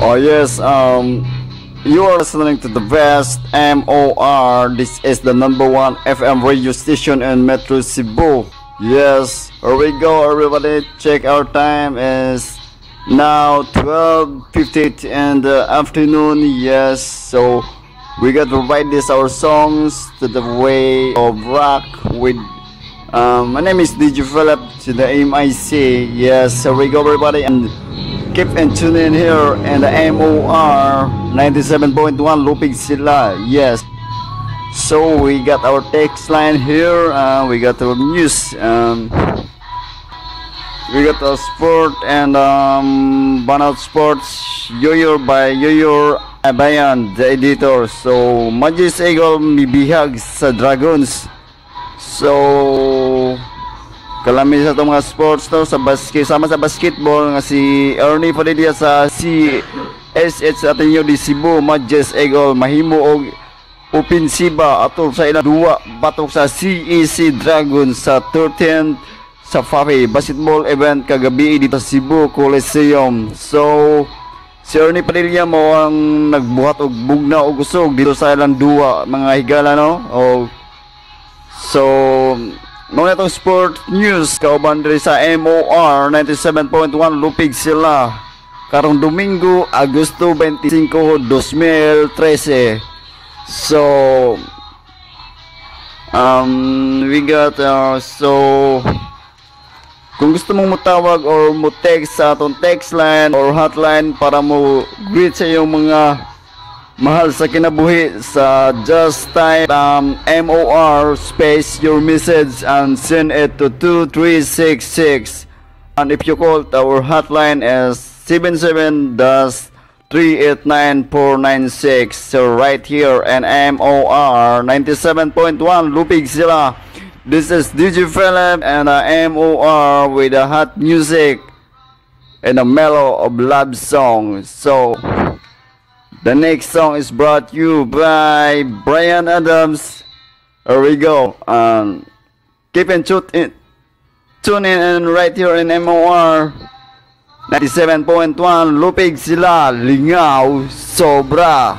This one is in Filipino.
Oh yes, you are listening to the best MOR. This is the #1 FM radio station in Metro Cebu. Yes, here we go everybody. Check our time is now 12:58 in the afternoon. Yes, so we got to provide this our songs to the way of rock with my name is DJ Philip to the MIC. Yes, here we go everybody, and keep and tune in here in the MOR 97.1 Lupig Sila. Yes, so we got our text line here, we got our news, we got our sport and Burnout Sports Yoyor by Yoyor Abayan, the editor. So Majis Eagle mibihag sa Dragons. So kalami sa itong mga sports to sa sama sa basketball nga si Ernie Padilla sa CSH Ateneo di Cebu. Majis Eagle mahimo og opensiba atol sa ilang duwa batok sa CEC Dragons sa 13th sa FAFE basketball event kagabi dito sa Cebu Coliseum. So si Ernie Padilla mo ang nagbuhat og bugna og usog dito sa ilang duwa mga higala, no? So mga itong sport news kauban diri sa MOR 97.1 Lupig Sila karong Domingo, Agosto 25, 2013. So we got so kung gusto mong mutawag or mo text sa atong text line or hotline para mo greet sa iyong mga mahal sa kinabuhi sa just type MOR space your message and send it to 2366, and if you call our hotline is 77-389-496. So right here in MOR 97.1 Lupig Sila, this is DJ Philip and MOR with the hot music and a mellow of love song. So the next song is brought to you by Brian Adams. Here we go. Keep and tune in right here in MOR 97.1 Lupig Sila, Lingaw Sobra.